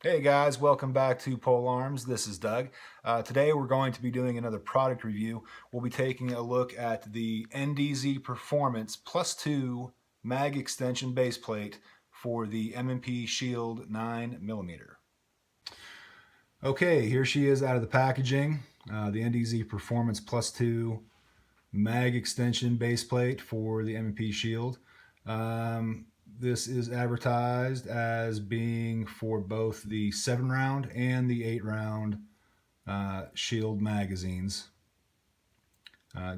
Hey guys, welcome back to PoleArms. This is Doug. Today we're going to be doing another product review. We'll be taking a look at the NDZ Performance Plus 2 mag extension base plate for the M&P Shield 9mm. Okay, here she is out of the packaging. The NDZ Performance Plus 2 mag extension base plate for the M&P Shield. This is advertised as being for both the 7-round and the 8-round Shield magazines,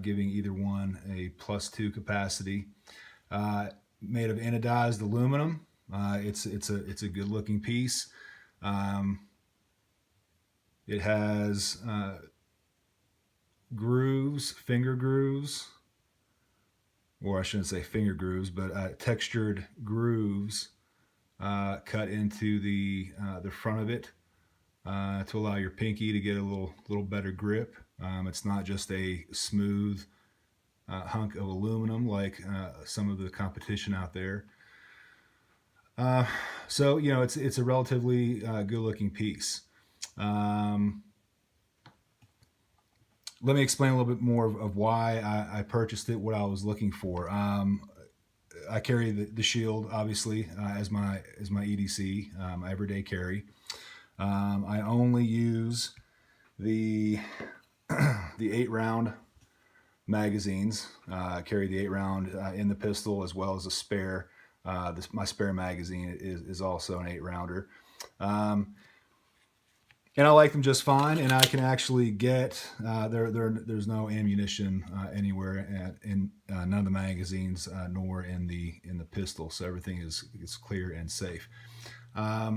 giving either one a +2 capacity. Made of anodized aluminum. It's a good looking piece. It has grooves, finger grooves, or I shouldn't say finger grooves, but textured grooves cut into the front of it to allow your pinky to get a little better grip. It's not just a smooth hunk of aluminum like some of the competition out there. So you know it's a relatively good-looking piece. Let me explain a little bit more of why I purchased it, what I was looking for. I carry the Shield, obviously, as my EDC, my everyday carry. I only use the 8-round magazines. I carry the 8-round in the pistol as well as a spare. My spare magazine is also an 8-rounder. And I like them just fine, and I can actually get there's no ammunition anywhere in none of the magazines nor in the pistol, so everything is clear and safe. But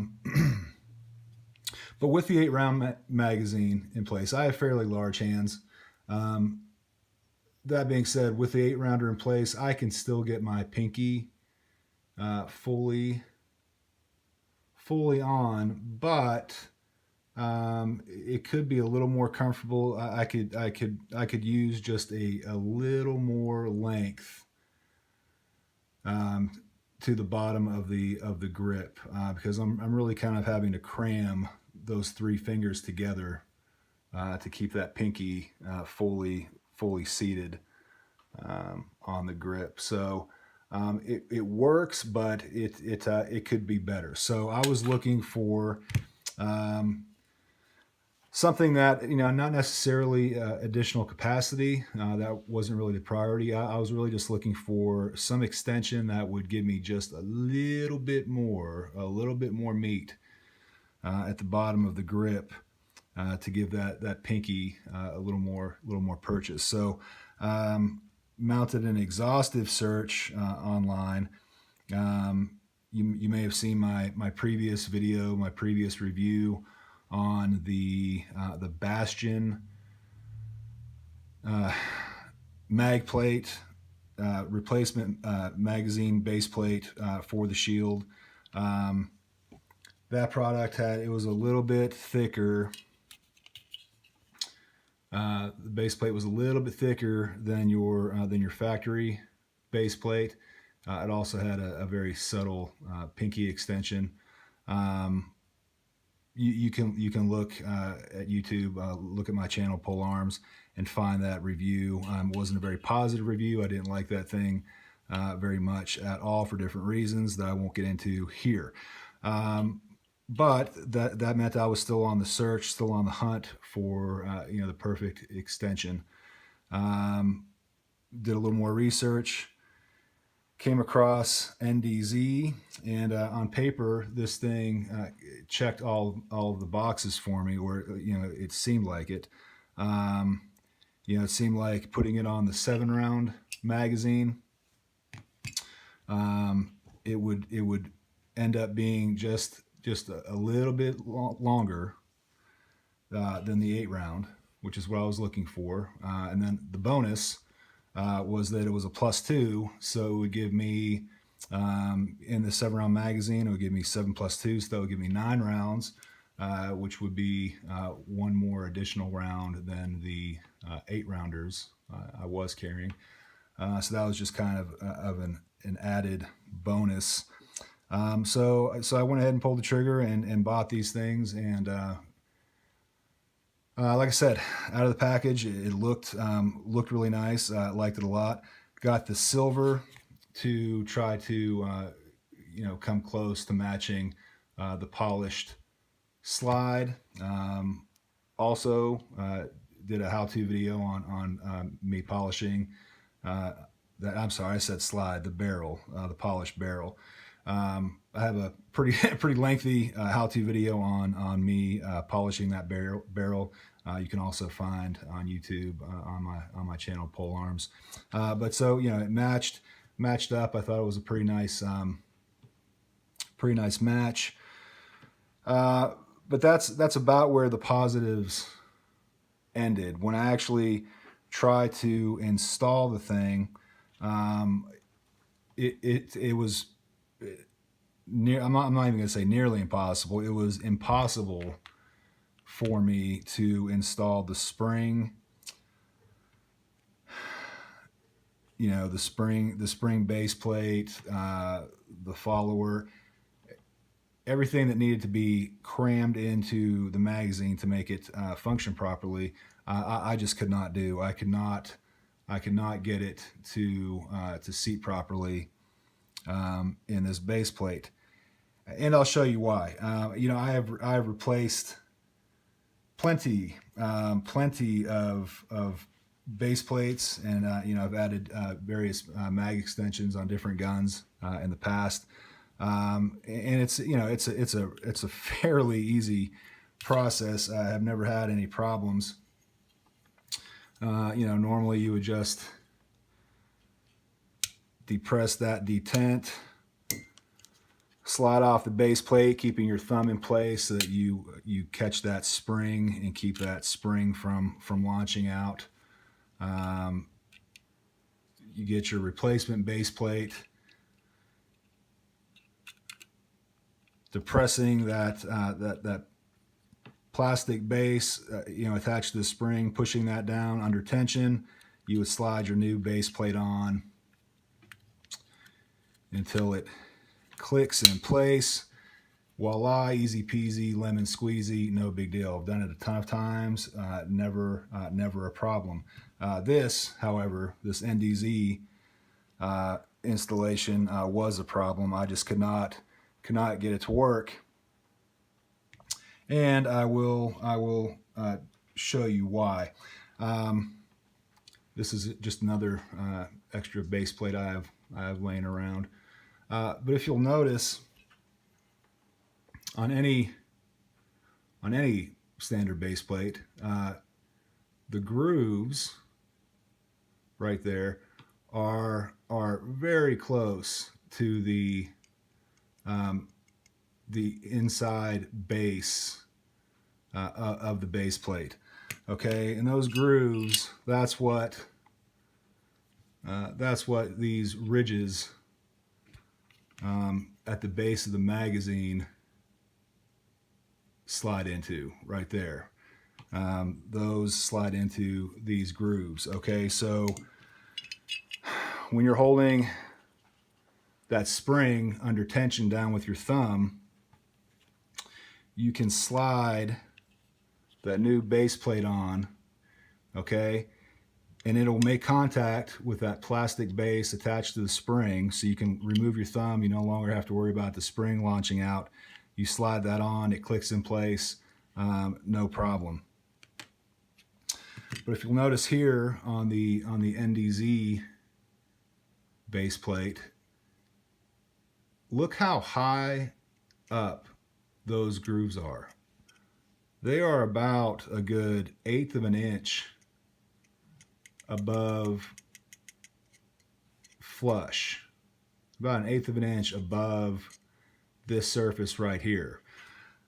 with the 8-round magazine in place, I have fairly large hands. That being said, with the 8-rounder in place, I can still get my pinky fully on, but it could be a little more comfortable. I could use just a little more length to the bottom of the grip because I'm really kind of having to cram those 3 fingers together to keep that pinky fully seated on the grip. So it works, but it could be better. So I was looking for something that, you know, not necessarily additional capacity. That wasn't really the priority. I was really just looking for some extension that would give me just a little bit more meat at the bottom of the grip to give that pinky a little more purchase. So mounted an exhaustive search online. You may have seen my previous video, my previous review on the Bastion mag plate, replacement magazine base plate for the Shield. That product it was a little bit thicker. The base plate was a little bit thicker than your factory base plate. It also had a very subtle pinky extension. You can look at YouTube, look at my channel PoleArms, and find that review. It wasn't a very positive review. I didn't like that thing very much at all for different reasons that I won't get into here. But that meant I was still on the search, still on the hunt for you know, the perfect extension. Did a little more research. Came across NDZ, and on paper, this thing checked all of the boxes for me, or you know, it seemed like it. You know, it seemed like putting it on the 7-round magazine, it would end up being just a little bit longer than the 8-round, which is what I was looking for. And then the bonus was that it was a +2, so it would give me in the 7-round magazine, it would give me 7 + 2, so that would give me 9 rounds, which would be 1 more additional round than the 8-rounders I was carrying. So that was just kind of an added bonus. So I went ahead and pulled the trigger and bought these things. And like I said, out of the package, it looked really nice. I liked it a lot. Got the silver to try to come close to matching the polished slide. Also, did a how-to video on me polishing I'm sorry, I said slide, the barrel, the polished barrel. I have a pretty lengthy how-to video on me polishing that barrel. You can also find on YouTube on my channel PoleArms. But so it matched up. I thought it was a pretty nice match. But that's about where the positives ended. When I actually tried to install the thing, it was near. I'm not even gonna say nearly impossible. It was impossible for me to install the spring. The spring base plate, the follower, everything that needed to be crammed into the magazine to make it function properly. I just could not do. I could not get it to seat properly in this base plate, and I'll show you why. I have replaced plenty of base plates, and I've added various mag extensions on different guns in the past, and it's a fairly easy process. I have never had any problems. Normally you would just depress that detent, slide off the base plate, keeping your thumb in place so that you catch that spring and keep that spring from launching out. You get your replacement base plate, depressing that plastic base, attached to the spring, pushing that down under tension. You would slide your new base plate on until it clicks in place. Voila, easy peasy, lemon squeezy, no big deal. I've done it a ton of times, never a problem. This, however, this NDZ installation was a problem. I just could not get it to work, and I will show you why. This is just another extra base plate I have laying around. But if you'll notice, on any standard base plate, the grooves right there are very close to the inside base of the base plate. Okay, and those grooves, that's what these ridges at the base of the magazine slide into right there. Those slide into these grooves. Okay, so when you're holding that spring under tension down with your thumb, you can slide that new base plate on, okay, and it'll make contact with that plastic base attached to the spring, so you can remove your thumb. You no longer have to worry about the spring launching out. You slide that on, it clicks in place, no problem. But if you'll notice here on the NDZ base plate, look how high up those grooves are. They are about a good 1/8 of an inch above flush, about 1/8 of an inch above this surface right here.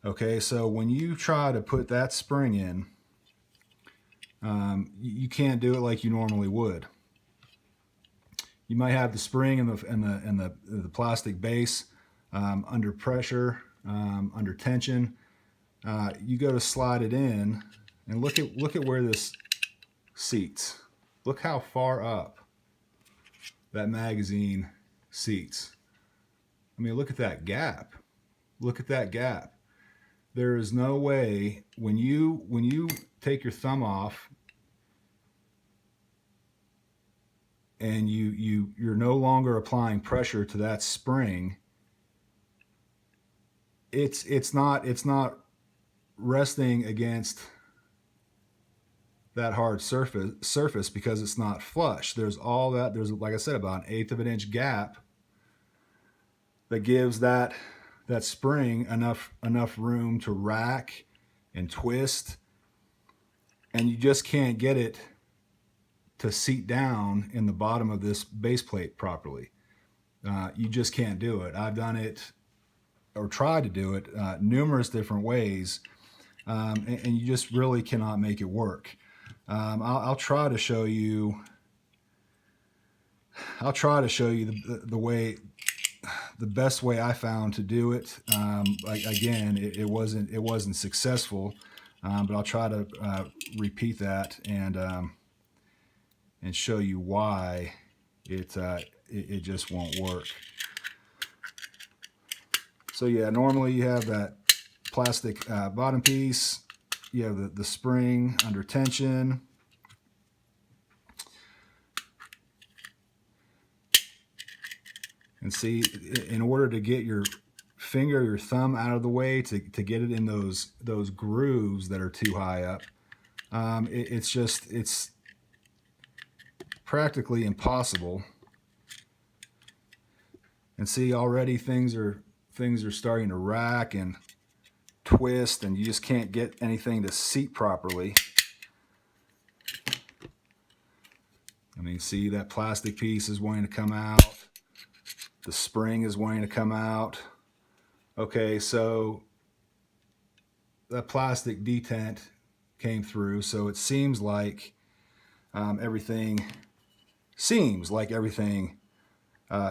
Okay, so when you try to put that spring in, you can't do it like you normally would. You might have the spring and the plastic base under pressure, under tension. You go to slide it in, and look at where this seats. Look how far up that magazine seats. I mean, look at that gap. Look at that gap. There is no way when you take your thumb off and you're no longer applying pressure to that spring, it's not resting against that hard surface because it's not flush. There's like I said, about 1/8 of an inch gap that gives that spring enough room to rack and twist, and you just can't get it to seat down in the bottom of this base plate properly. You just can't do it. I've done it or tried to do it numerous different ways, and you just really cannot make it work. I'll try to show you. I'll try to show you the best way I found to do it. Again, it wasn't successful, but I'll try to repeat that and show you why it just won't work. So yeah, normally you have that plastic bottom piece. You have the spring under tension. And see, in order to get your finger, your thumb out of the way to get it in those grooves that are too high up, it's practically impossible. And see, already things are starting to rack and twist, and you just can't get anything to seat properly. I mean, see, that plastic piece is wanting to come out. The spring is wanting to come out. Okay, so that plastic detent came through, so it seems like everything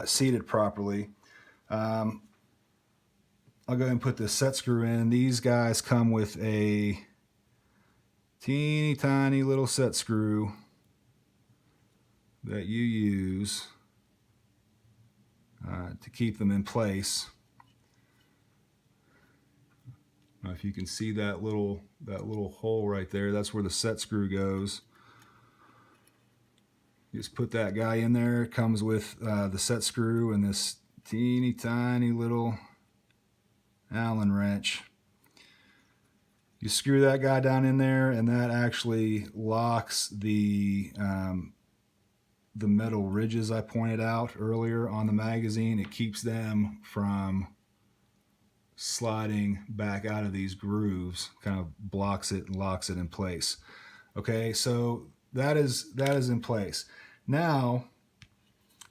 seated properly. I'll go ahead and put this set screw in. These guys come with a teeny tiny little set screw that you use to keep them in place. Now, if you can see that little hole right there, that's where the set screw goes. You just put that guy in there. It comes with the set screw and this teeny tiny little Allen wrench. You screw that guy down in there, and that actually locks the metal ridges I pointed out earlier on the magazine. It keeps them from sliding back out of these grooves, kind of blocks it and locks it in place. Okay, so that is in place. Now,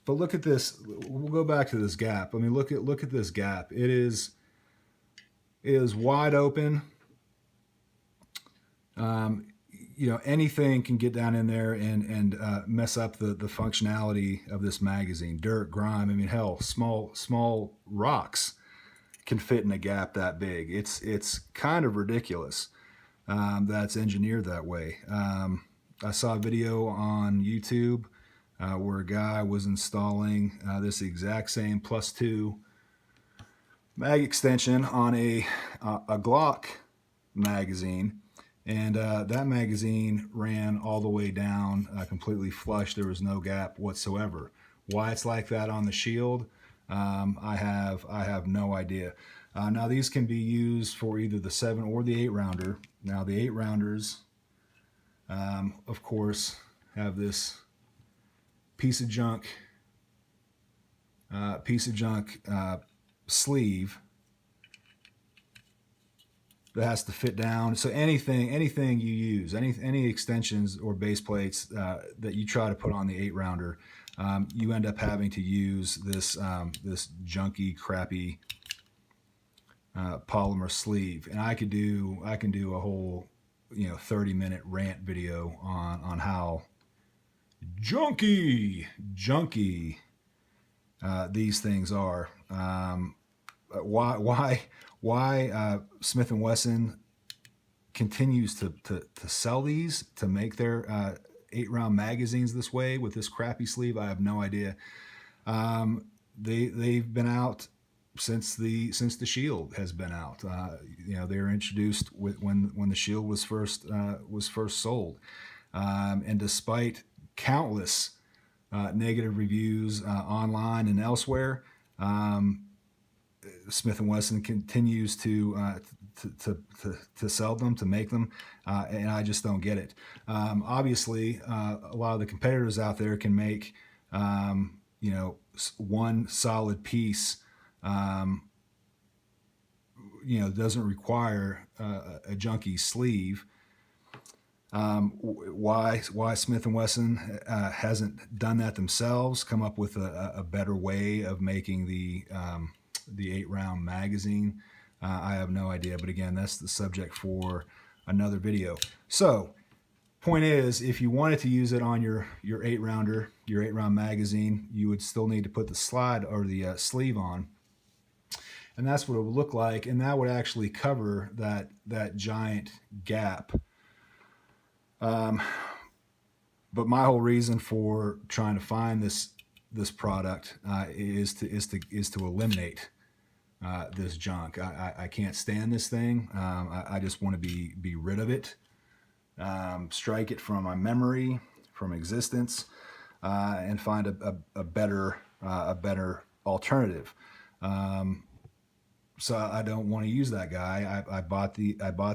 but look at this. We'll go back to this gap. I mean, look at this gap. It is wide open. You know, anything can get down in there and mess up the functionality of this magazine. Dirt, grime, I mean, hell, small rocks can fit in a gap that big. It's kind of ridiculous that's engineered that way. I saw a video on YouTube where a guy was installing this exact same +2 mag extension on a Glock magazine, and that magazine ran all the way down completely flush. There was no gap whatsoever. Why it's like that on the Shield, I have no idea. Now these can be used for either the 7 or the 8 rounder. Now the 8 rounders, of course, have this piece of junk sleeve that has to fit down. So anything you use, any extensions or base plates that you try to put on the 8 rounder, you end up having to use this this junky, crappy polymer sleeve. And I can do a whole 30-minute rant video on how junky these things are. Why Smith & Wesson continues to sell these, to make their 8-round magazines this way with this crappy sleeve, I have no idea. They've been out since the Shield has been out. You know, they were introduced when the Shield was first sold, and despite countless negative reviews online and elsewhere, Smith & Wesson continues to sell them, to make them, and I just don't get it. Obviously, a lot of the competitors out there can make, you know, one solid piece. You know, doesn't require a junky sleeve. Why Smith & Wesson hasn't done that themselves, come up with a better way of making the 8-round magazine, I have no idea. But again, that's the subject for another video. So point is, if you wanted to use it on your 8-rounder, your 8-round magazine, you would still need to put the slide or the sleeve on. And that's what it would look like, and that would actually cover that giant gap. But my whole reason for trying to find this product is to eliminate this junk. I can't stand this thing. I just want to be rid of it, strike it from my memory, from existence, and find a better alternative. So I don't want to use that guy. I bought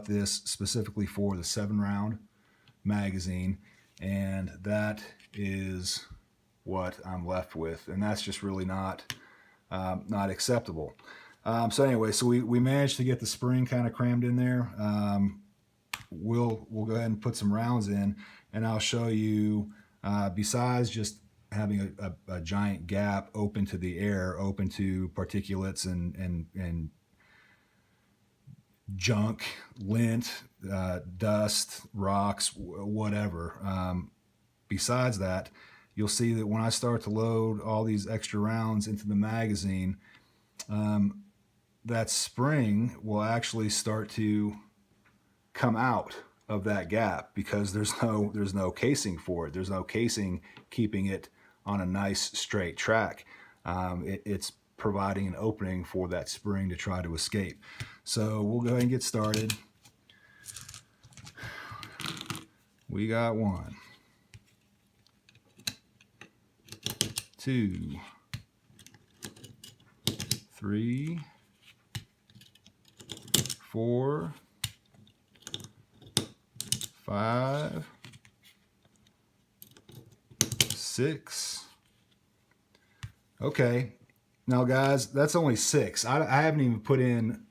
this specifically for the 7-round magazine, and that is what I'm left with, and that's just really not acceptable. So anyway, so we managed to get the spring kind of crammed in there. We'll go ahead and put some rounds in, and I'll show you, besides just having a giant gap open to the air, open to particulates and junk, lint, dust, rocks, whatever. Besides that, you'll see that when I start to load all these extra rounds into the magazine, that spring will actually start to come out of that gap because there's no casing for it. There's no casing keeping it on a nice straight track. It's providing an opening for that spring to try to escape. So we'll go ahead and get started. We got 1, 2, 3, 4, 5, 6. Okay, now guys, that's only 6. I haven't even put in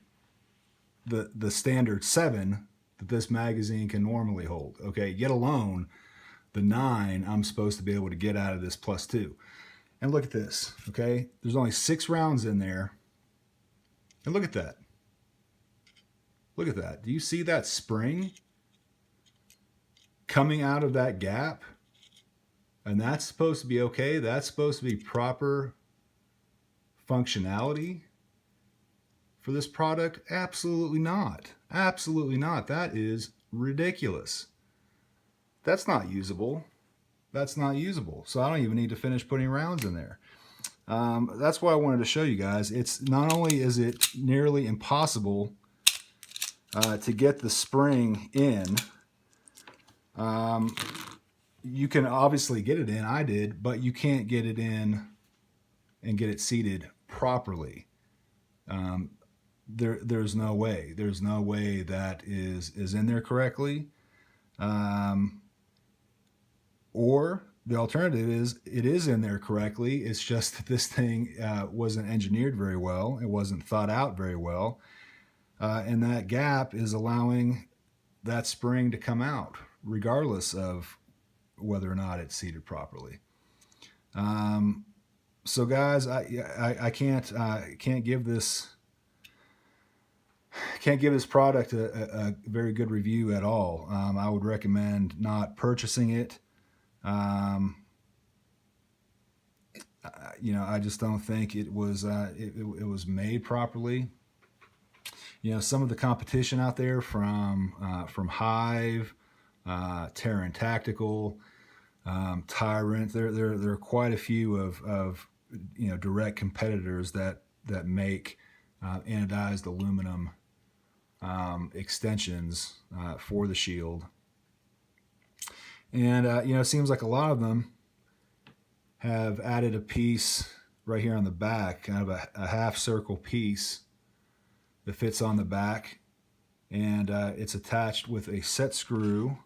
the standard 7 that this magazine can normally hold. Okay, yet alone the 9 I'm supposed to be able to get out of this +2. And look at this. Okay, there's only 6 rounds in there, and look at that. Look at that. Do you see that spring coming out of that gap? And that's supposed to be okay? That's supposed to be proper functionality for this product? Absolutely not. Absolutely not. That is ridiculous. That's not usable. That's not usable. So I don't even need to finish putting rounds in there. That's why I wanted to show you guys. It's not only is it nearly impossible to get the spring in. You can obviously get it in, I did, but you can't get it in and get it seated properly. There's no way. There's no way that is in there correctly. Or the alternative is it is in there correctly. It's just that this thing wasn't engineered very well. It wasn't thought out very well. And that gap is allowing that spring to come out, regardless of whether or not it's seated properly. So guys, I can't give this product a very good review at all. I would recommend not purchasing it. You know, I just don't think it was made properly. You know, some of the competition out there from Hive, Terran Tactical, Tyrant, there are quite a few of you know, direct competitors that make anodized aluminum extensions for the shield. And it seems like a lot of them have added a piece right here on the back, kind of a half circle piece that fits on the back, and it's attached with a set screw,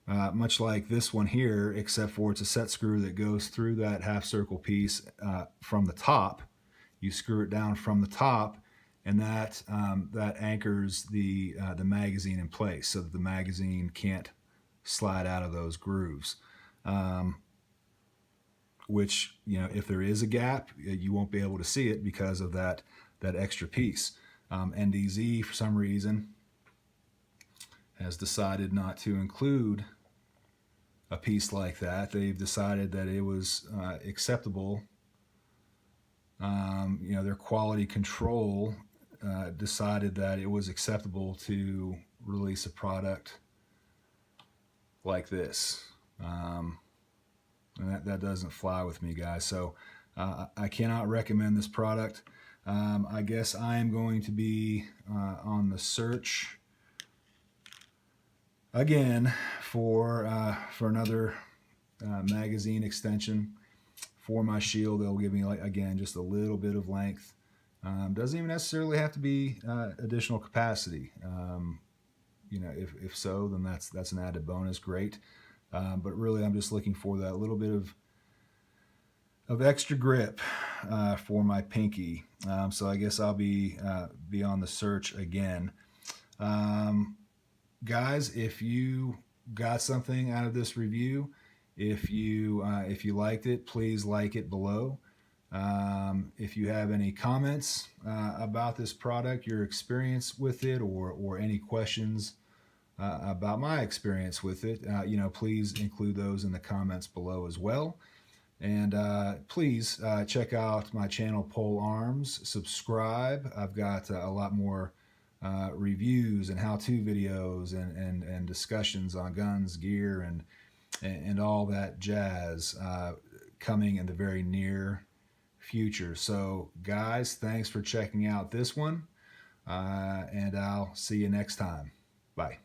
much like this one here, except for it's a set screw that goes through that half circle piece from the top. You screw it down from the top, and that anchors the magazine in place so that the magazine can't slide out of those grooves. Which, if there is a gap, you won't be able to see it because of that extra piece. NDZ, for some reason, has decided not to include a piece like that. They've decided that it was acceptable. Their quality control decided that it was acceptable to release a product like this. And that doesn't fly with me, guys. So I cannot recommend this product. I guess I am going to be on the search again for another magazine extension for my shield. They'll give me, again, just a little bit of length. Doesn't even necessarily have to be additional capacity. If so, then that's an added bonus. Great. But really, I'm just looking for that little bit of extra grip for my pinky. So I guess I'll be on the search again. Guys, if you got something out of this review, if you liked it, please like it below. If you have any comments about this product, your experience with it, or any questions about my experience with it, please include those in the comments below as well. And please check out my channel, PoleArms. Subscribe. I've got a lot more reviews and how-to videos and discussions on guns, gear, and all that jazz coming in the very near future. So, guys, thanks for checking out this one, and I'll see you next time. Bye.